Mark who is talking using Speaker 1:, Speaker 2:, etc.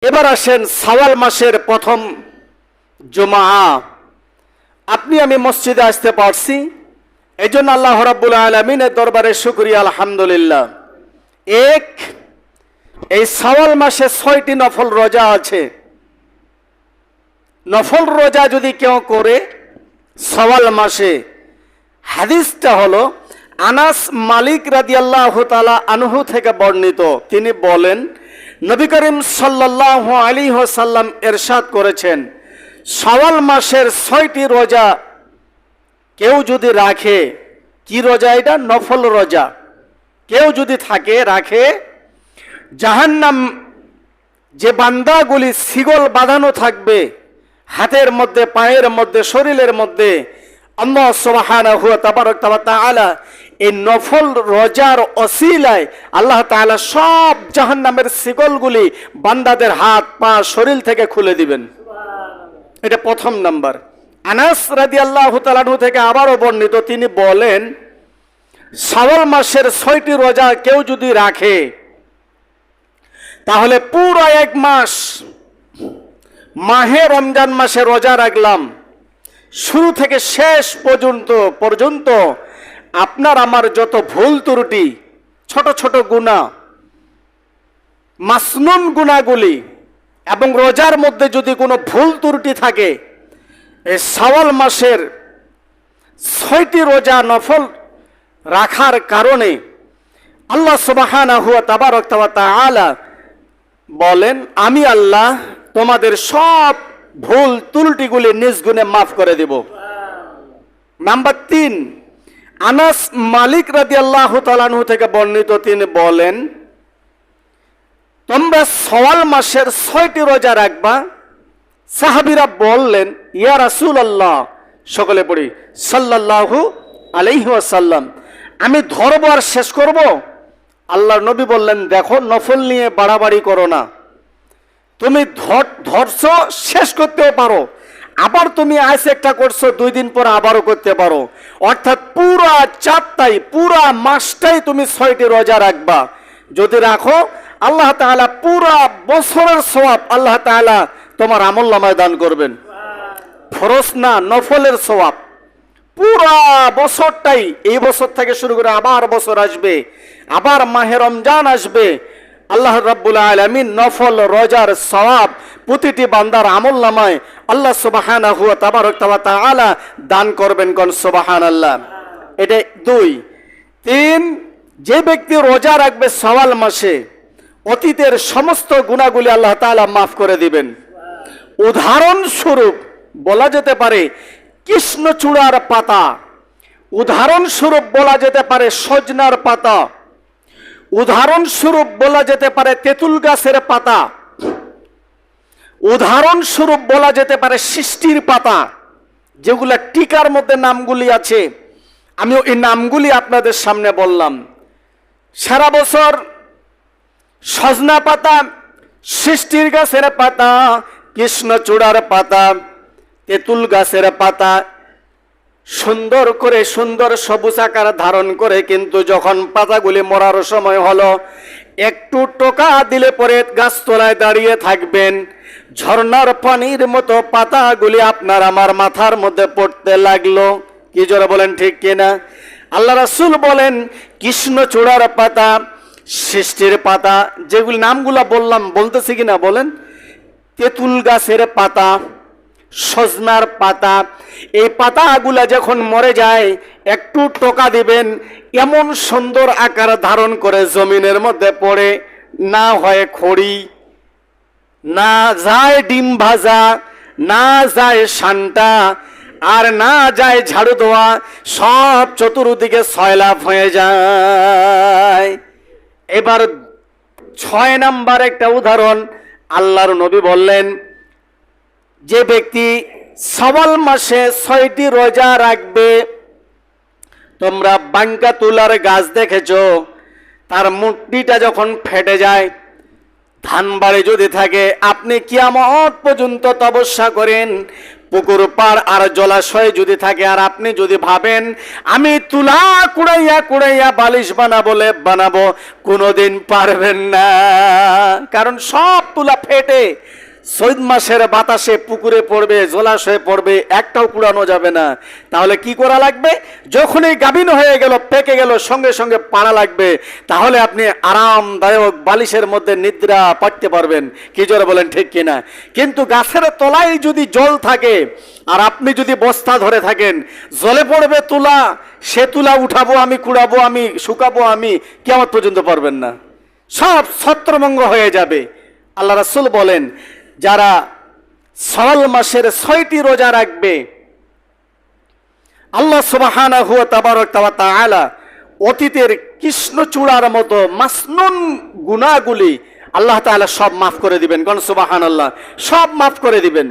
Speaker 1: এবার আসেন শাওয়াল মাসের প্রথম জুমা। আপনি আমি মসজিদে আসতে পারছি, এই জন্য আল্লাহ রাব্বুল আলামিনের দরবারে শুকরিয়া আলহামদুলিল্লাহ। এই শাওয়াল মাসে 6টি নফল রোজা আছে। নফল রোজা যদি কেউ করে শাওয়াল মাসে, হাদিসটা হলো আনাস মালিক রাদিয়াল্লাহু তাআলা আনহু থেকে বর্ণিত। তিনি বলেন, নবী করিম সাল্লাল্লাহু আলাইহি ওয়াসাল্লাম ইরশাদ করেছেন, শাওয়াল মাসের 6টি রোজা কেউ যদি রাখে, কি রোজা এটা? নফল রোজা। কেউ যদি রাখে, জাহান্নাম যে বান্দাগুলি শিকল বাঁধানো থাকবে হাতের মধ্যে, পায়ের মধ্যে, শরীরের মধ্যে, আল্লাহ সুবহানাহু ওয়া তাআলা এই নফল রোজার ওসিলায় আল্লাহ তাআলা সব জাহান্নামের শিকলগুলি বান্দাদের হাত পা শরীর থেকে খুলে দিবেন। এটা প্রথম নাম্বার। আনাস রাদিয়াল্লাহু তাআলা থেকে আবারও বর্ণিত, তিনি বলেন, শাওয়াল মাসের 6টি রোজা কেউ যদি রাখে তাহলে পুরো এক মাস, মাহে রমজান মাসে রোজা রাখলাম, শুরু থেকে শেষ পর্যন্ত আপনার আমার যত ভুল ত্রুটি, ছোট ছোট গুনাহ, মাসনুন গুনাহগুলি এবং রোজার মধ্যে যদি কোনো ভুল ত্রুটি থাকে, এই শাওয়াল মাসের 6টি রোজা নফল রাখার কারণে আল্লাহ সুবহানাহু ওয়া তাআলা বলেন, আমি আল্লাহ তোমাদের সব ভুল ত্রুটিগুলি নিজ গুণে মাফ করে দেব। নাম্বার 3, আনাস মালিক রাদিয়াল্লাহু তাআলা আনহু থেকে বর্ণিত, তিনি বলেন, তোমরা শাওয়াল মাসের 6টি রোজা রাখবা। সাহাবীরা বললেন, ইয়া রাসূলুল্লাহ, সকলে পড়ি সাল্লাল্লাহু আলাইহি ওয়াসাল্লাম, আমি ধরবো আর শেষ করব? আল্লাহর নবী বললেন, দেখো, নফল নিয়ে বাড়াবাড়ি করো না। তুমি ধরছো, শেষ করতেও পারো, আবার তুমি আজ একটা করছো, 2 দিন পর আবারও করতে পারো। অর্থাৎ পুরা চারটাই, পুরা মাসটাই তুমি 6টি রোজা রাখবা। যদি রাখো, আল্লাহ তাআলা পুরা বছরের সওয়াব আল্লাহ তাআলা তোমার আমলনামায় দান করবেন। ফরজ না, নফলের সওয়াব পুরা বছরটাই। এই বছর থেকে শুরু করে আবার বছর আসবে, আবার মাহে রমজান আসবে, আল্লাহ রাব্বুল আলামিন নফল রোজার সওয়াব প্রতিটি বান্দার আমলনামায় আল্লাহ সুবহানাহু ওয়া তাআলা দান করবেন। কোন সুবহানাল্লাহ। এটা 2। 3, যে ব্যক্তি রোজা রাখবে শাওয়াল মাসে, অতীতের সমস্ত গুনাহগুলি আল্লাহ তাআলা মাফ করে দিবেন। উদাহরণস্বরূপ বলা যেতে পারে কৃষ্ণচূড়ার পাতা, উদাহরণস্বরূপ বলা যেতে পারে সজনার পাতা, উদাহরণস্বরূপ বলা যেতে পারে তেঁতুল গাছের পাতা, উদাহরণস্বরূপ বলা যেতে পারে সৃষ্টির পাতা, যেগুলা টিকার মধ্যে নামগুলি আছে। আমি এই নামগুলি আপনাদের সামনে বললাম। সারা বছর সজনা পাতা, সৃষ্টির গাছের পাতা, কৃষ্ণচূড়ার পাতা, তেঁতুল গাছের পাতা সুন্দর করে, সুন্দর সবুজ আকার ধারণ করে, কিন্তু যখন পাতাগুলি মরার সময় হলো, একটু টোকা দিলে পরে গাছতলায় দাঁড়িয়ে থাকবেন, ঝর্ণার পানির মতো পাতাগুলি আপনার আমার মাথার মধ্যে পড়তে লাগলো। কি জোরে বলেন, ঠিক কিনা? আল্লাহ রাসূল বলেন, কৃষ্ণচূড়ার পাতা, সৃষ্টির পাতা, যেগুলি নামগুলা বললাম, বলতেছি কিনা বলেন, তেঁতুল গাছের পাতা, সজনার পাতা, এই পাতাগুলা যখন মরে যায়, একটু টোকা দিবেন, এমন সুন্দর আকার ধারণ করে জমিনের মধ্যে পড়ে, না হয় খড়ি, না যায় ডিম ভাজা, না যায় শান্তা, আর না যায় ঝাড়ু দেওয়া, সব চতুর্দিকে সয়লাভ হয়ে যায়। এবার 6 নাম্বার একটা উদাহরণ আল্লাহর নবী বললেন, যে ব্যক্তি শাওয়াল মাসে 6টি রোজা রাখবে, তোমরা বাঙ্কা তুলার গাছ দেখেছো, তার মুট্টিটা যখন ফেটে যায়, ধান বাড়ি যদি থাকে, আপনি কিয়ামত পর্যন্ত তপস্যা করেন, পুকুর পাড় আর জলাশয় যদি থাকে, আর আপনি যদি ভাবেন আমি তুলা কুড়াইয়া কুড়াইয়া বালিশ বানাবো, লেপ বানাবো, কোনোদিন পারবেন না। কারণ সব তুলা ফেটে চৈত মাসের বাতাসে পুকুরে পড়বে, জলাশয়ে পড়বে, একটাও কুড়ানো যাবে না। তাহলে কি করা লাগবে? যখনই গাভিন হয়ে গেল, পেকে গেল, সঙ্গে সঙ্গে পাড়া লাগবে। তাহলে আপনি আরামদায়ক বালিশের মধ্যে নিদ্রা পাড়তে পারবেন। কি জোরে বলেন, ঠিক কিনা? কিন্তু গাছের তলায় যদি জল থাকে আর আপনি যদি বস্তা ধরে থাকেন, জলে পড়বে তুলা, সে তুলা উঠাবো আমি, কুড়াবো আমি, শুকাবো আমি, কিয়ামত পর্যন্ত পারবেন না। সব ছত্রভঙ্গ হয়ে যাবে। আল্লাহ রাসূল বলেন, যারা শাওয়াল মাসের 6টি রোজা রাখবে, আল্লাহ সুবহানাহু ওয়া তাআলা অতীতের কৃষ্ণচূড়ার মতো মাসনুন গুনাহগুলি আল্লাহ তাআলা সব মাফ করে দিবেন। কোন সুবহানাল্লাহ, সব মাফ করে দিবেন।